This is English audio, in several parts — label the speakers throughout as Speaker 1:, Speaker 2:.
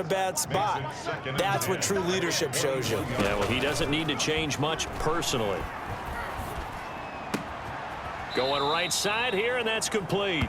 Speaker 1: a bad spot. That's what true leadership shows you.
Speaker 2: Yeah, well, he doesn't need to change much personally. Going right side here, and that's complete.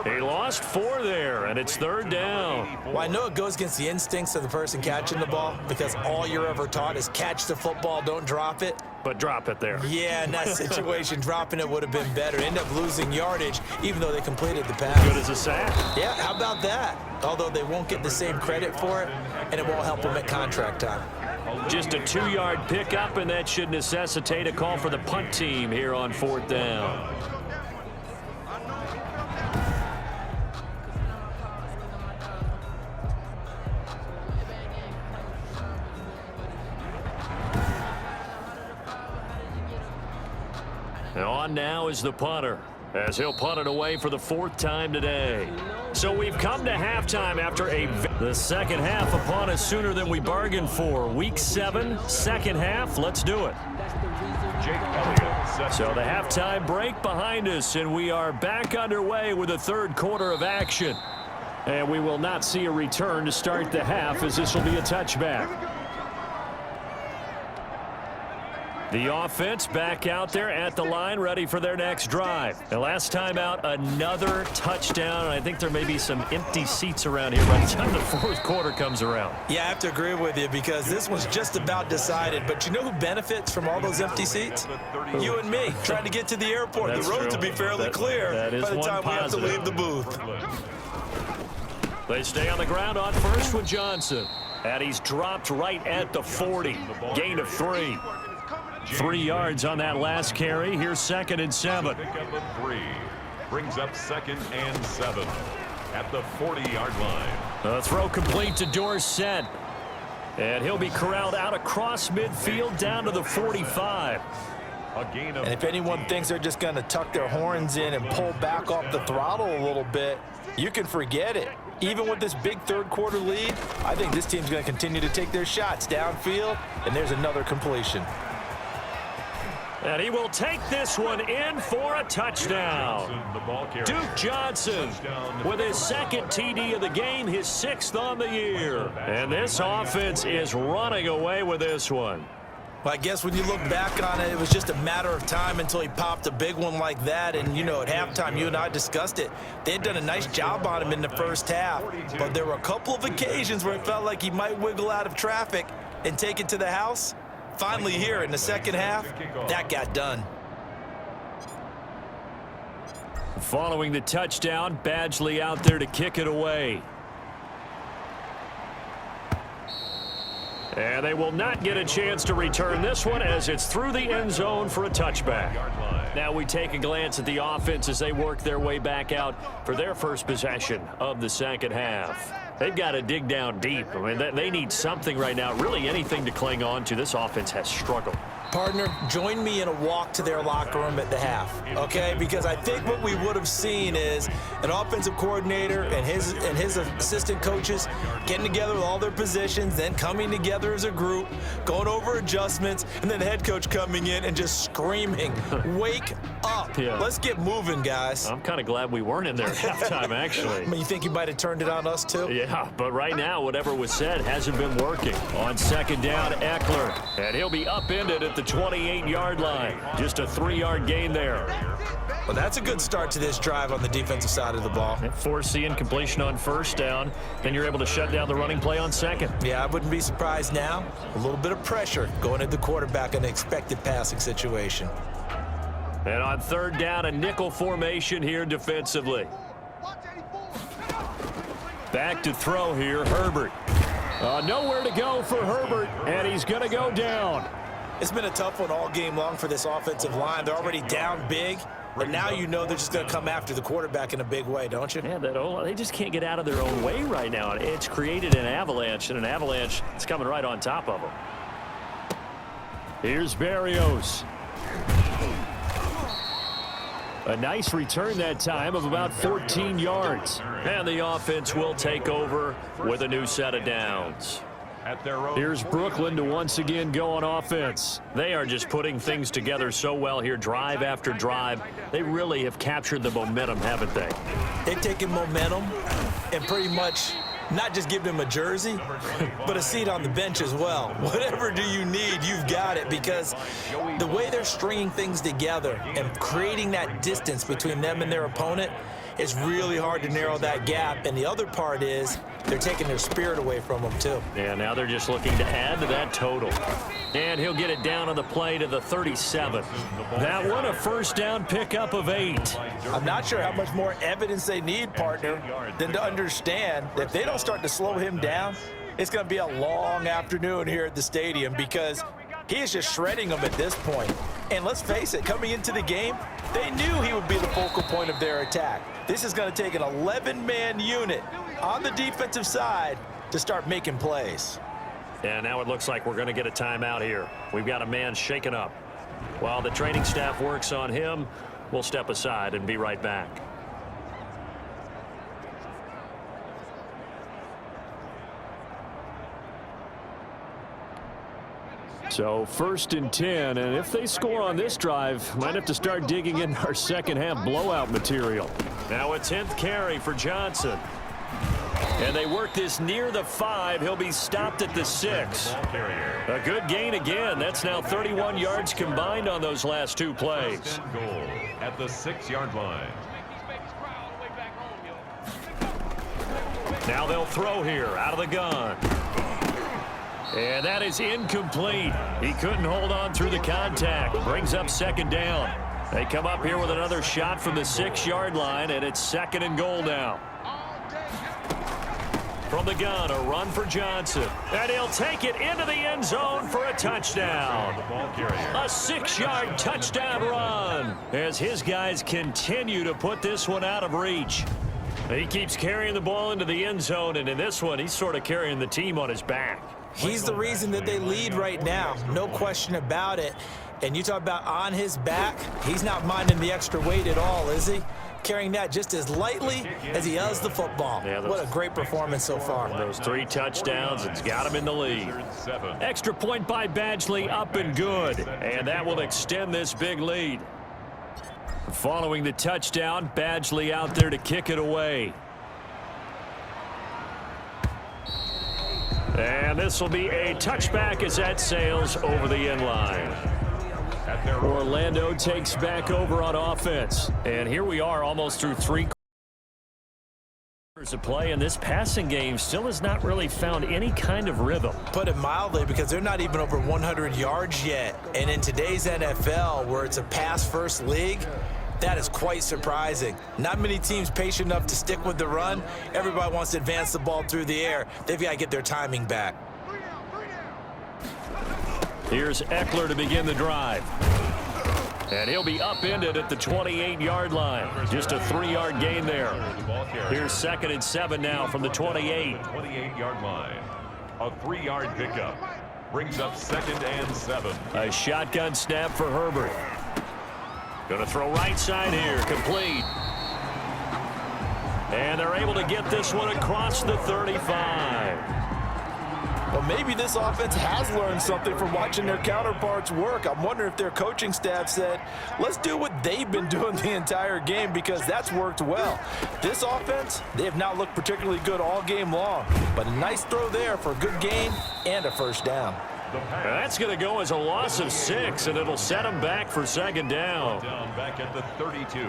Speaker 2: He lost 4 there, and it's 3rd down.
Speaker 1: Well, I know it goes against the instincts of the person catching the ball because all you're ever taught is catch the football, don't drop it.
Speaker 2: But drop it there.
Speaker 1: Yeah, in that situation, dropping it would have been better. End up losing yardage, even though they completed the pass.
Speaker 2: Good as a sack.
Speaker 1: Yeah, how about that? Although they won't get the same credit for it, and it won't help them at contract time.
Speaker 2: Just a 2-yard pickup, and that should necessitate a call for the punt team here on 4th down. And on now is the punter, as he'll punt it away for the 4th time today. So we've come to halftime after the second half upon us sooner than we bargained for. Week 7, second half. Let's do it. So the halftime break behind us, and we are back underway with the 3rd quarter of action. And we will not see a return to start the half, as this will be a touchback. The offense back out there at the line, ready for their next drive. And last time out, another touchdown. And I think there may be some empty seats around here by the time the 4th quarter comes around.
Speaker 1: Yeah, I have to agree with you because this one's just about decided. But you know who benefits from all those empty seats? You and me, trying to get to the airport.
Speaker 2: That's
Speaker 1: the roads
Speaker 2: true.
Speaker 1: will be fairly clear by the time we have to leave the booth.
Speaker 2: They stay on the ground on first with Johnson. And he's dropped right at the 40. Gain of 3. 3 yards on that last carry. Here's 2nd and 7.
Speaker 3: Pickup of 3 brings up 2nd and 7 at the 40-yard line.
Speaker 2: The throw complete to Dorsett. And he'll be corralled out across midfield down to the 45.
Speaker 1: And if anyone thinks they're just going to tuck their horns in and pull back off the throttle a little bit, you can forget it. Even with this big 3rd quarter lead, I think this team's going to continue to take their shots downfield, and there's another completion.
Speaker 2: And he will take this one in for a touchdown. Duke Johnson with his 2nd TD of the game, his 6th on the year. And this offense is running away with this one.
Speaker 1: Well, I guess when you look back on it, it was just a matter of time until he popped a big one like that. And, you know, at halftime, you and I discussed it. They had done a nice job on him in the first half. But there were a couple of occasions where it felt like he might wiggle out of traffic and take it to the house. Finally here in the second half, that got done.
Speaker 2: Following the touchdown, Badgley out there to kick it away. And they will not get a chance to return this one as it's through the end zone for a touchback. Now we take a glance at the offense as they work their way back out for their first possession of the second half. They've got to dig down deep. I mean, they need something right now, really anything to cling on to. This offense has struggled.
Speaker 1: Partner, join me in a walk to their locker room at the half, okay? Because I think what we would have seen is an offensive coordinator and his assistant coaches getting together with all their positions, then coming together as a group, going over adjustments, and then the head coach coming in and just screaming, wake up.
Speaker 2: Yeah.
Speaker 1: Let's get moving, guys.
Speaker 2: I'm kind of glad we weren't in there at halftime, actually.
Speaker 1: I mean, you think he might have turned it on us, too?
Speaker 2: Yeah, but right now, whatever was said hasn't been working. On 2nd down, Eckler. And he'll be upended at the 28-yard line. Just a 3-yard gain there.
Speaker 1: Well, that's a good start to this drive on the defensive side of the ball.
Speaker 2: Force the incompletion on 1st down. Then you're able to shut down the running play on 2nd.
Speaker 1: Yeah, I wouldn't be surprised now. A little bit of pressure going at the quarterback in an expected passing situation.
Speaker 2: And on 3rd down, a nickel formation here defensively. Back to throw here, Herbert. Nowhere to go for Herbert, and he's going to go down.
Speaker 1: It's been a tough one all game long for this offensive line. They're already down big, but now you know they're just going to come after the quarterback in a big way, don't you?
Speaker 2: Yeah, they just can't get out of their own way right now. It's created an avalanche, and an avalanche is coming right on top of them. Here's Berrios. A nice return that time of about 14 yards. And the offense will take over with a new set of downs. Here's Brooklyn to once again go on offense. They are just putting things together so well here, drive after drive. They really have captured the momentum, haven't they?
Speaker 1: They've taken momentum and pretty much not just giving him a jersey, but a seat on the bench as well. Whatever do you need, you've got it, because the way they're stringing things together and creating that distance between them and their opponent, it's really hard to narrow that gap. And the other part is they're taking their spirit away from them, too.
Speaker 2: Yeah, now they're just looking to add to that total. And he'll get it down on the play to the 37. That one, a first down pickup of 8.
Speaker 1: I'm not sure how much more evidence they need, partner, than to understand that if they don't start to slow him down, it's going to be a long afternoon here at the stadium, because he is just shredding them at this point. And let's face it, coming into the game, they knew he would be the focal point of their attack. This is going to take an 11-man unit on the defensive side to start making plays.
Speaker 2: And now it looks like we're going to get a timeout here. We've got a man shaken up. While the training staff works on him, we'll step aside and be right back. So 1st and 10, and if they score on this drive, might have to start digging in our second half blowout material. Now a 10th carry for Johnson. And they work this near the 5. He'll be stopped at the 6. A good gain again. That's now 31 yards combined on those last 2 plays.
Speaker 3: Goal at the 6-yard line.
Speaker 2: Now they'll throw here out of the gun. And that is incomplete. He couldn't hold on through the contact. Brings up 2nd down. They come up here with another shot from the 6-yard line, and it's 2nd and goal now. From the gun, a run for Johnson. And he'll take it into the end zone for a touchdown. A 6-yard touchdown run as his guys continue to put this one out of reach. He keeps carrying the ball into the end zone, and in this one, he's sort of carrying the team on his back.
Speaker 1: He's the reason that they lead right now, no question about it. And you talk about on his back, he's not minding the extra weight at all, is he? Carrying that just as lightly as he does the football. Yeah, what a great performance so far.
Speaker 2: Those 3 touchdowns, it's got him in the lead. Extra point by Badgley, up and good. And that will extend this big lead. Following the touchdown, Badgley out there to kick it away. And this will be a touchback as that sails over the end line. Orlando takes back over on offense. And here we are almost through 3 quarters of play, and this passing game still has not really found any kind of rhythm.
Speaker 1: Put it mildly, because they're not even over 100 yards yet. And in today's NFL, where it's a pass-first league, that is quite surprising. Not many teams patient enough to stick with the run. Everybody wants to advance the ball through the air. They've got to get their timing back.
Speaker 2: Here's Eckler to begin the drive. And he'll be upended at the 28-yard line. Just a 3-yard gain there. Here's 2nd and 7 now from the 28.
Speaker 3: 28-yard line. A 3-yard pickup. Brings up 2nd and 7.
Speaker 2: A shotgun snap for Herbert. Going to throw right side here, complete. And they're able to get this one across the 35.
Speaker 1: Well, maybe this offense has learned something from watching their counterparts work. I'm wondering if their coaching staff said, let's do what they've been doing the entire game, because that's worked well. This offense, they have not looked particularly good all game long, but a nice throw there for a good gain and a first down.
Speaker 2: That's going to go as a loss of 6, and it'll set them back for 2nd down.
Speaker 3: Back at the 32.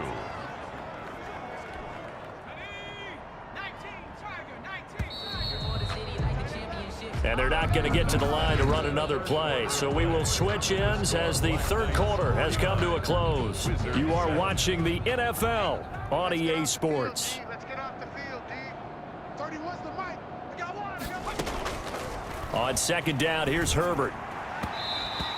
Speaker 2: And they're not going to get to the line to run another play. So we will switch ends as the 3rd quarter has come to a close. You are watching the NFL on EA Sports. On 2nd down, here's Herbert.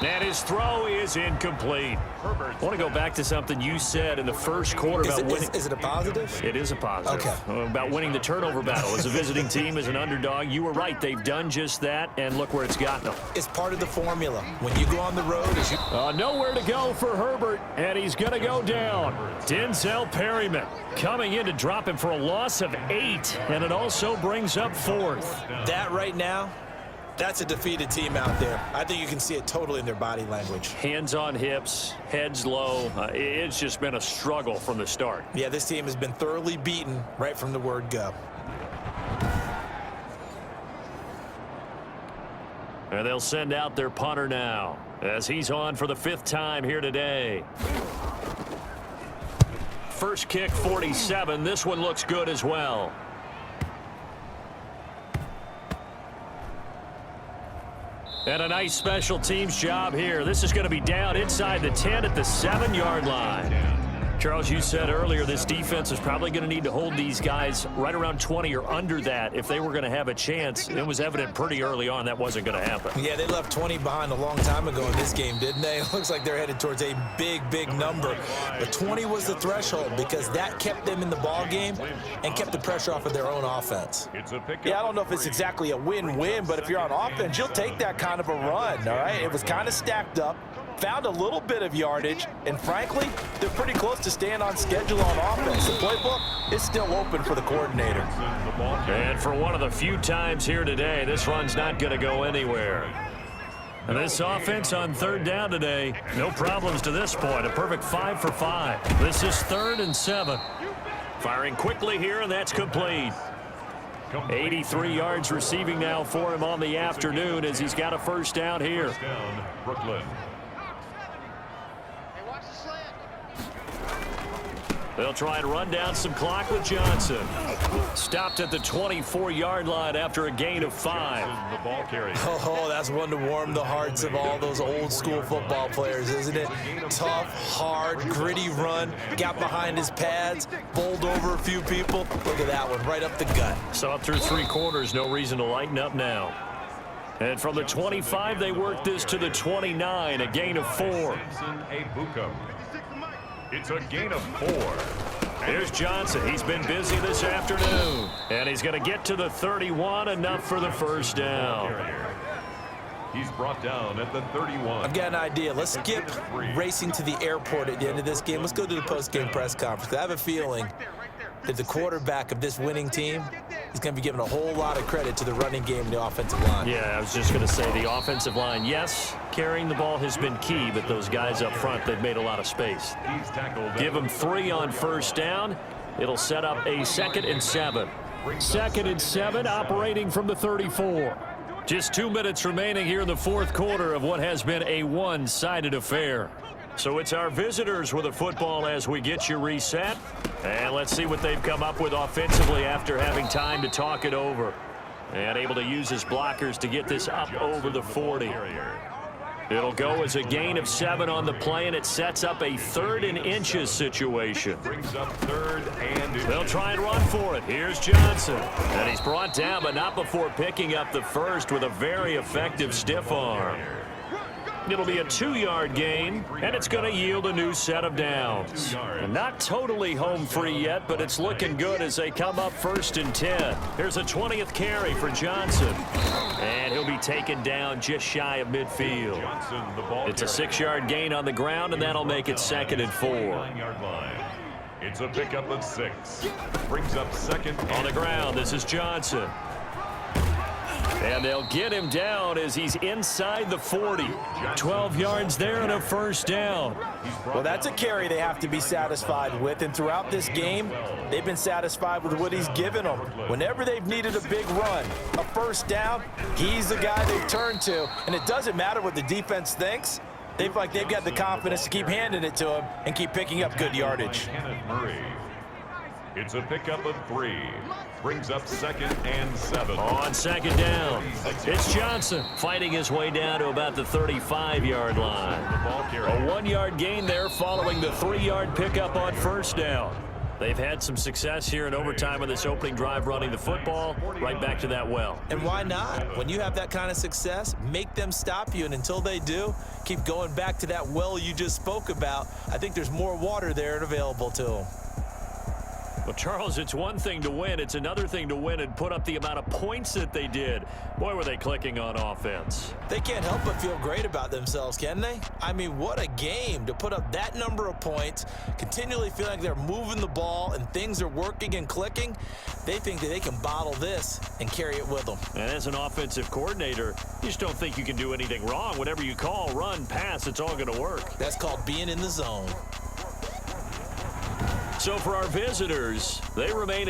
Speaker 2: And his throw is incomplete. I want to go back to something you said in the first quarter about winning.
Speaker 1: Is it a positive?
Speaker 2: It is a positive.
Speaker 1: Okay.
Speaker 2: About winning the turnover battle. As a visiting team, as an underdog, you were right. They've done just that, and look where it's gotten them.
Speaker 1: It's part of the formula. When you go on the road,
Speaker 2: nowhere to go for Herbert, and he's going to go down. Denzel Perryman coming in to drop him for a loss of 8, and it also brings up 4th.
Speaker 1: That right now, that's a defeated team out there. I think you can see it totally in their body language.
Speaker 2: Hands on hips, heads low. It's just been a struggle from the start.
Speaker 1: Yeah, this team has been thoroughly beaten right from the word go.
Speaker 2: And they'll send out their punter now as he's on for the 5th time here today. First kick, 47. This one looks good as well. And a nice special teams job here. This is going to be down inside the 10 at the 7-yard line. Charles, you said earlier this defense is probably going to need to hold these guys right around 20 or under that if they were going to have a chance. It was evident pretty early on that wasn't going to happen.
Speaker 1: Yeah, they left 20 behind a long time ago in this game, didn't they? It looks like they're headed towards a big number. But 20 was the threshold because that kept them in the ball game and kept the pressure off of their own offense. Yeah, I don't know if it's exactly a win-win, but if you're on offense, you'll take that kind of a run, all right? It was kind of stacked up. Found a little bit of yardage, and frankly, they're pretty close to staying on schedule on offense. The playbook is still open for the coordinator.
Speaker 2: And for one of the few times here today, this run's not going to go anywhere. And this offense on 3rd down today, no problems to this point. A perfect 5 for 5. This is 3rd and 7. Firing quickly here, and that's complete. 83 yards receiving now for him on the afternoon as he's got a 1st down here.
Speaker 3: First down, Brooklyn.
Speaker 2: They'll try and run down some clock with Johnson. Stopped at the 24-yard line after a gain of 5.
Speaker 3: The ball carrier.
Speaker 1: Oh, that's one to warm the hearts of all those old school football players, isn't it? Tough, hard, gritty run. Got behind his pads, bowled over a few people. Look at that one, right up the gut.
Speaker 2: So up through 3 quarters, no reason to lighten up now. And from the 25, they work this to the 29, a gain of 4.
Speaker 3: It's a gain of 4.
Speaker 2: Here's Johnson. He's been busy this afternoon. And he's going to get to the 31, enough for the 1st down.
Speaker 3: He's brought down at the 31.
Speaker 1: I've got an idea. Let's skip racing to the airport at the end of this game. Let's go to the post-game press conference. I have a feeling that the quarterback of this winning team is going to be given a whole lot of credit to the running game and the offensive line.
Speaker 2: Yeah, I was just going to say the offensive line, yes, carrying the ball has been key, but those guys up front, they've made a lot of space. Give them 3 on 1st down. It'll set up a 2nd and 7. 2nd and 7 operating from the 34. Just 2 minutes remaining here in the 4th quarter of what has been a one-sided affair. So it's our visitors with the football as we get you reset. And let's see what they've come up with offensively after having time to talk it over. And able to use his blockers to get this up over the 40. It'll go as a gain of 7 on the play, and it sets up a 3rd and inches situation.
Speaker 3: Brings up 3rd and inches.
Speaker 2: They'll try and run for it. Here's Johnson. And he's brought down, but not before picking up the 1st with a very effective stiff arm. It'll be a 2-yard gain, and it's going to yield a new set of downs. And not totally home free yet, but it's looking good as they come up 1st and 10. Here's a 20th carry for Johnson. And he'll be taken down just shy of midfield. It's a 6-yard gain on the ground, and that'll make it 2nd and 4.
Speaker 3: It's a pickup of 6. Brings up 2nd
Speaker 2: on the ground. This is Johnson. And they'll get him down as he's inside the 40. 12 yards there and a 1st down.
Speaker 1: Well, that's a carry they have to be satisfied with. And throughout this game, they've been satisfied with what he's given them. Whenever they've needed a big run, a 1st down, he's the guy they've turned to. And it doesn't matter what the defense thinks. They've got the confidence to keep handing it to him and keep picking up good yardage.
Speaker 3: It's a pickup of 3. Brings up 2nd and 7.
Speaker 2: On 2nd down, it's Johnson fighting his way down to about the 35-yard line. A 1-yard gain there following the 3-yard pickup on 1st down. They've had some success here in overtime on this opening drive running the football right back to that well.
Speaker 1: And why not? When you have that kind of success, make them stop you. And until they do, keep going back to that well you just spoke about. I think there's more water there and available to them.
Speaker 2: Well, Charles, it's one thing to win. It's another thing to win and put up the amount of points that they did. Boy, were they clicking on offense.
Speaker 1: They can't help but feel great about themselves, can they? I mean, what a game to put up that number of points, continually feeling like they're moving the ball and things are working and clicking. They think that they can bottle this and carry it with them.
Speaker 2: And as an offensive coordinator, you just don't think you can do anything wrong. Whatever you call, run, pass, it's all going to work.
Speaker 1: That's called being in the zone.
Speaker 2: So for our visitors, they remain